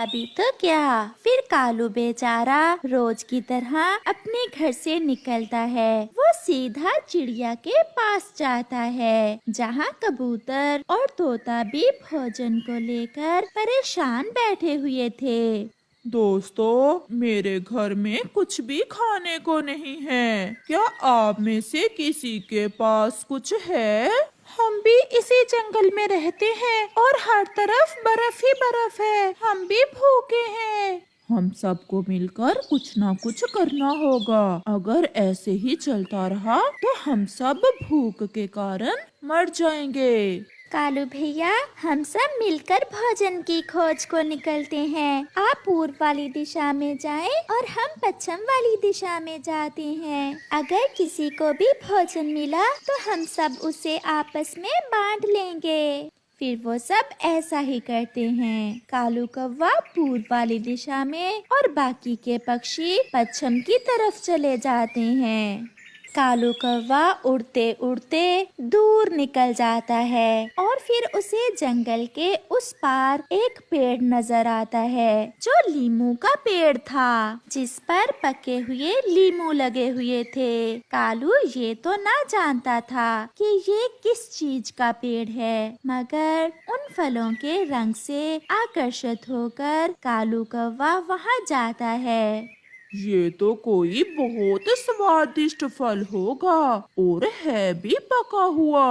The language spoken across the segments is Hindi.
अभी तो क्या। फिर कालू बेचारा रोज की तरह अपने घर से निकलता है। वो सीधा चिड़िया के पास जाता है, जहाँ कबूतर और तोता भी भोजन को लेकर परेशान बैठे हुए थे। दोस्तों, मेरे घर में कुछ भी खाने को नहीं है। क्या आप में से किसी के पास कुछ है? हम भी इसी जंगल में रहते हैं और हर तरफ बर्फ ही बर्फ है। हम भी भूखे हैं। हम सबको मिलकर कुछ ना कुछ करना होगा। अगर ऐसे ही चलता रहा तो हम सब भूख के कारण मर जाएंगे। कालू भैया, हम सब मिलकर भोजन की खोज को निकलते हैं। आप पूर्व वाली दिशा में जाएं और हम पश्चिम वाली दिशा में जाते हैं। अगर किसी को भी भोजन मिला तो हम सब उसे आपस में बांट लेंगे। फिर वो सब ऐसा ही करते हैं। कालू कौवा पूर्व वाली दिशा में और बाकी के पक्षी पश्चिम की तरफ चले जाते हैं। कालू कौवा उड़ते उड़ते दूर निकल जाता है और फिर उसे जंगल के उस पार एक पेड़ नजर आता है, जो लीमू का पेड़ था, जिस पर पके हुए लीमू लगे हुए थे। कालू ये तो ना जानता था कि ये किस चीज का पेड़ है, मगर उन फलों के रंग से आकर्षित होकर कालू कौवा वहाँ जाता है। ये तो कोई बहुत स्वादिष्ट फल होगा और है भी पका हुआ।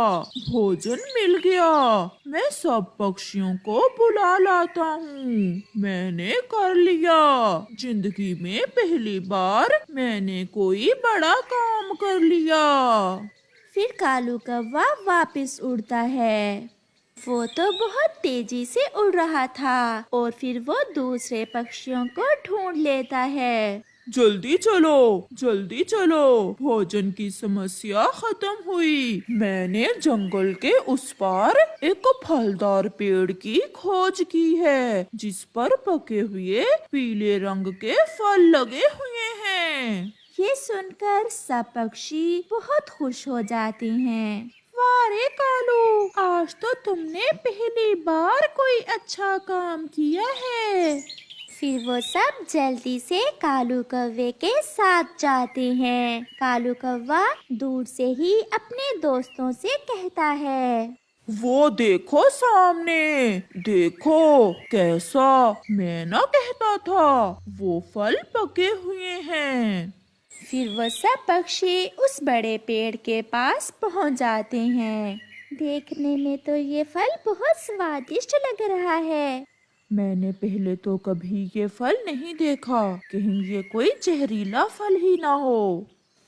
भोजन मिल गया। मैं सब पक्षियों को बुला लाता हूँ। मैंने कर लिया। जिंदगी में पहली बार मैंने कोई बड़ा काम कर लिया। फिर कालू कौवा वापस उड़ता है। वो तो बहुत तेजी से उड़ रहा था और फिर वो दूसरे पक्षियों को ढूंढ लेता है। जल्दी चलो, जल्दी चलो। भोजन की समस्या खत्म हुई। मैंने जंगल के उस पार एक फलदार पेड़ की खोज की है, जिस पर पके हुए पीले रंग के फल लगे हुए हैं। ये सुनकर सब पक्षी बहुत खुश हो जाते हैं। वाह रे कालू, आज तो तुमने पहली बार कोई अच्छा काम किया है। फिर वो सब जल्दी से कालू कौवे के साथ जाते हैं। कालू कौवा दूर से ही अपने दोस्तों से कहता है, वो देखो सामने, देखो कैसा मैं ना कहता था, वो फल पके हुए हैं। फिर वो सब पक्षी उस बड़े पेड़ के पास पहुंच जाते हैं। देखने में तो ये फल बहुत स्वादिष्ट लग रहा है। मैंने पहले तो कभी ये फल नहीं देखा। कहीं ये कोई जहरीला फल ही ना हो।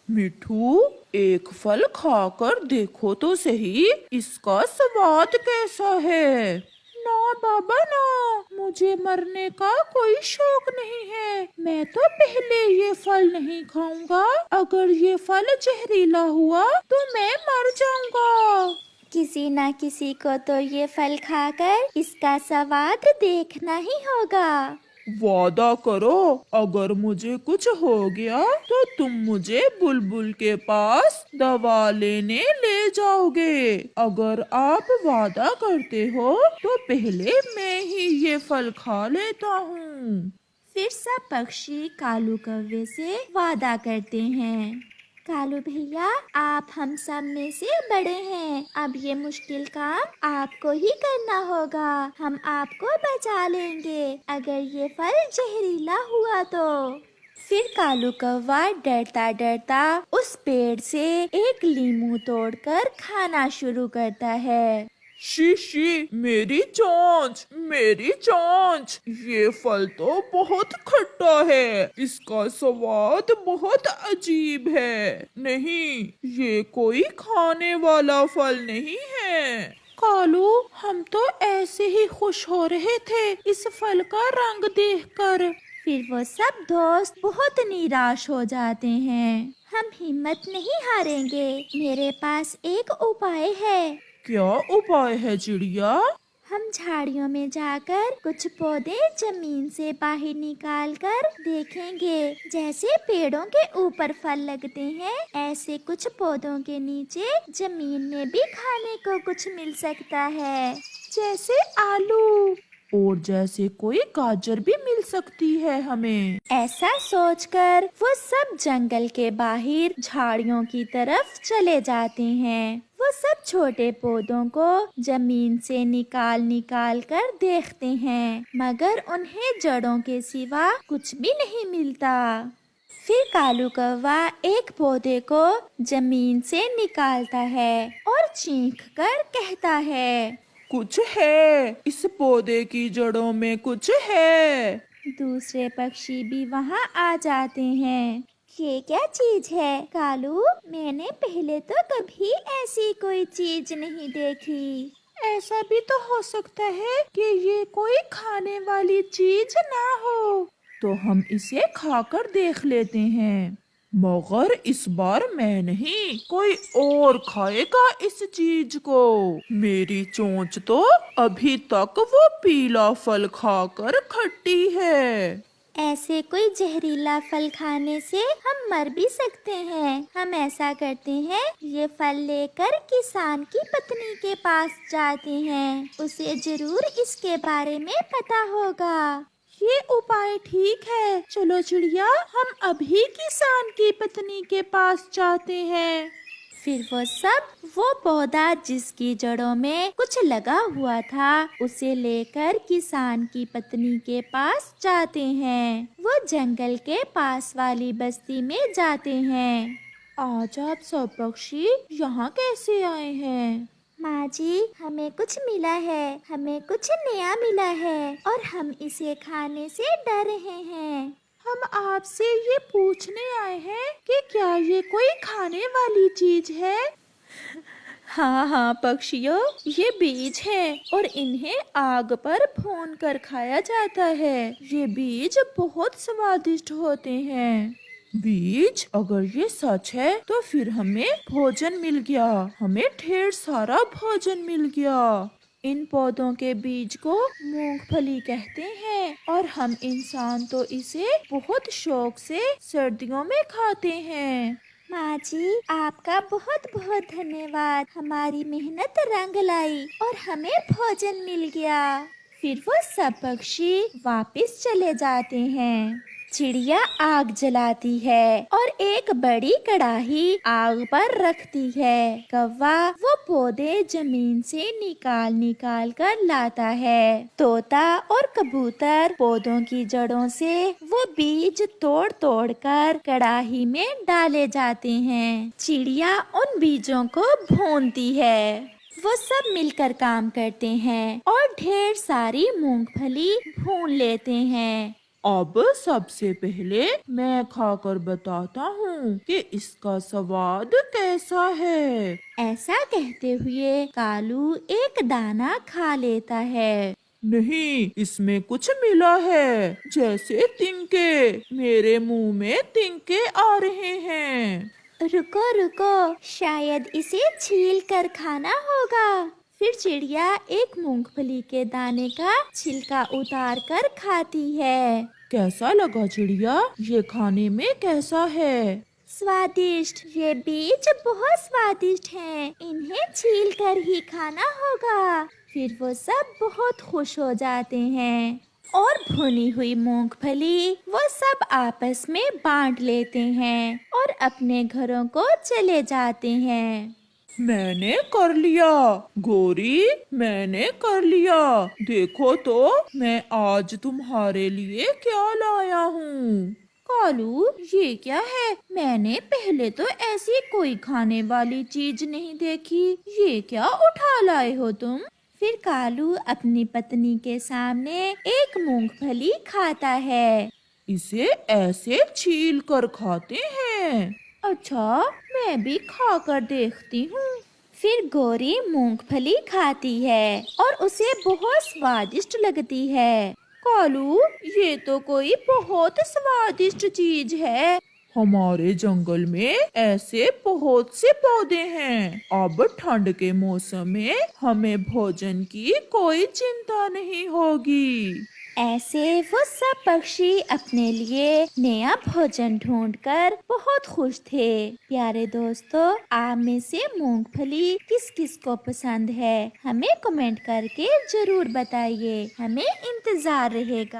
मिठू, एक फल खाकर देखो तो सही, इसका स्वाद कैसा है। ना बाबा ना, मुझे मरने का कोई शौक नहीं है। मैं तो पहले ये फल नहीं खाऊंगा। अगर ये फल जहरीला हुआ तो मैं मर जाऊंगा। किसी ना किसी को तो ये फल खाकर इसका स्वाद देखना ही होगा। वादा करो, अगर मुझे कुछ हो गया तो तुम मुझे बुलबुल के पास दवा लेने ले जाओगे। अगर आप वादा करते हो तो पहले मैं ही ये फल खा लेता हूँ। फिर सब पक्षी कालू कौवे से वादा करते हैं। कालू भैया, आप हम सब में से बड़े हैं। अब ये मुश्किल काम आपको ही करना होगा। हम आपको बचा लेंगे अगर ये फल जहरीला हुआ तो। फिर कालू कौवा डरता डरता उस पेड़ से एक लीमू तोड़कर खाना शुरू करता है। शी शी, मेरी चोंच, मेरी चोंच। ये फल तो बहुत खट्टा है। इसका स्वाद बहुत अजीब है। नहीं, ये कोई खाने वाला फल नहीं है। कालू, हम तो ऐसे ही खुश हो रहे थे इस फल का रंग देखकर। फिर वो सब दोस्त बहुत निराश हो जाते हैं। हम हिम्मत नहीं हारेंगे। मेरे पास एक उपाय है। क्या उपाय है चिड़िया? हम झाड़ियों में जाकर कुछ पौधे जमीन से बाहर निकाल कर देखेंगे। जैसे पेड़ों के ऊपर फल लगते हैं, ऐसे कुछ पौधों के नीचे जमीन में भी खाने को कुछ मिल सकता है, जैसे आलू। और जैसे कोई गाजर भी मिल सकती है हमें। ऐसा सोचकर वो सब जंगल के बाहर झाड़ियों की तरफ चले जाते हैं। वो सब छोटे पौधों को जमीन से निकाल निकाल कर देखते हैं, मगर उन्हें जड़ों के सिवा कुछ भी नहीं मिलता। फिर कालू कौवा एक पौधे को जमीन से निकालता है और चीख कर कहता है, कुछ है, इस पौधे की जड़ों में कुछ है। दूसरे पक्षी भी वहाँ आ जाते हैं। ये क्या चीज है कालू? मैंने पहले तो कभी ऐसी कोई चीज नहीं देखी। ऐसा भी तो हो सकता है कि ये कोई खाने वाली चीज ना हो, तो हम इसे खाकर देख लेते हैं। मगर इस बार मैं नहीं, कोई और खाएगा इस चीज को। मेरी चोंच तो अभी तक वो पीला फल खाकर खट्टी है। ऐसे कोई जहरीला फल खाने से हम मर भी सकते हैं। हम ऐसा करते हैं, ये फल लेकर किसान की पत्नी के पास जाते हैं। उसे जरूर इसके बारे में पता होगा। ये उपाय ठीक है। चलो चिड़िया, हम अभी किसान की पत्नी के पास जाते हैं। फिर वो पौधा जिसकी जड़ों में कुछ लगा हुआ था, उसे लेकर किसान की पत्नी के पास जाते हैं। वो जंगल के पास वाली बस्ती में जाते हैं। आज आप सब पक्षी यहाँ कैसे आए हैं? माँ जी, हमें कुछ मिला है, हमें कुछ नया मिला है और हम इसे खाने से डर रहे हैं। हम आपसे ये पूछने आए हैं कि क्या ये कोई खाने वाली चीज है? हाँ हाँ पक्षियों, ये बीज हैं और इन्हें आग पर भून कर खाया जाता है। ये बीज बहुत स्वादिष्ट होते हैं। बीज? अगर ये सच है तो फिर हमें भोजन मिल गया, हमें ढेर सारा भोजन मिल गया। इन पौधों के बीज को मूंगफली कहते हैं और हम इंसान तो इसे बहुत शौक से सर्दियों में खाते हैं। माँ जी, आपका बहुत बहुत धन्यवाद। हमारी मेहनत रंग लाई और हमें भोजन मिल गया। फिर वो सब पक्षी वापस चले जाते हैं। चिड़िया आग जलाती है और एक बड़ी कढ़ाई आग पर रखती है। कौवा वो पौधे जमीन से निकाल निकाल कर लाता है। तोता और कबूतर पौधों की जड़ों से वो बीज तोड़ तोड़ कर कढ़ाई में डाले जाते हैं। चिड़िया उन बीजों को भूनती है। वो सब मिलकर काम करते हैं और ढेर सारी मूंगफली भून लेते हैं। अब सबसे पहले मैं खाकर बताता हूँ कि इसका स्वाद कैसा है। ऐसा कहते हुए कालू एक दाना खा लेता है। नहीं, इसमें कुछ मिला है, जैसे तिनके। मेरे मुंह में तिनके आ रहे हैं। रुको रुको, शायद इसे छील कर खाना होगा। फिर चिड़िया एक मूंगफली के दाने का छिलका उतार कर खाती है। कैसा लगा चिड़िया? ये खाने में कैसा है? स्वादिष्ट। ये बीज बहुत स्वादिष्ट हैं। इन्हें छील कर ही खाना होगा। फिर वो सब बहुत खुश हो जाते हैं और भुनी हुई मूंगफली वो सब आपस में बांट लेते हैं और अपने घरों को चले जाते हैं। मैंने कर लिया गोरी, मैंने कर लिया। देखो तो मैं आज तुम्हारे लिए क्या लाया हूँ। कालू, ये क्या है? मैंने पहले तो ऐसी कोई खाने वाली चीज नहीं देखी। ये क्या उठा लाए हो तुम? फिर कालू अपनी पत्नी के सामने एक मूंगफली खाता है। इसे ऐसे छील कर खाते हैं? अच्छा, मैं भी खाकर देखती हूँ। फिर गोरी मूंगफली खाती है और उसे बहुत स्वादिष्ट लगती है। कालू, ये तो कोई बहुत स्वादिष्ट चीज है। हमारे जंगल में ऐसे बहुत से पौधे हैं। अब ठंड के मौसम में हमें भोजन की कोई चिंता नहीं होगी। ऐसे वो सब पक्षी अपने लिए नया भोजन ढूंढकर बहुत खुश थे। प्यारे दोस्तों, आप में से मूंगफली किस किस को पसंद है, हमें कमेंट करके जरूर बताइए, हमें इंतजार रहेगा।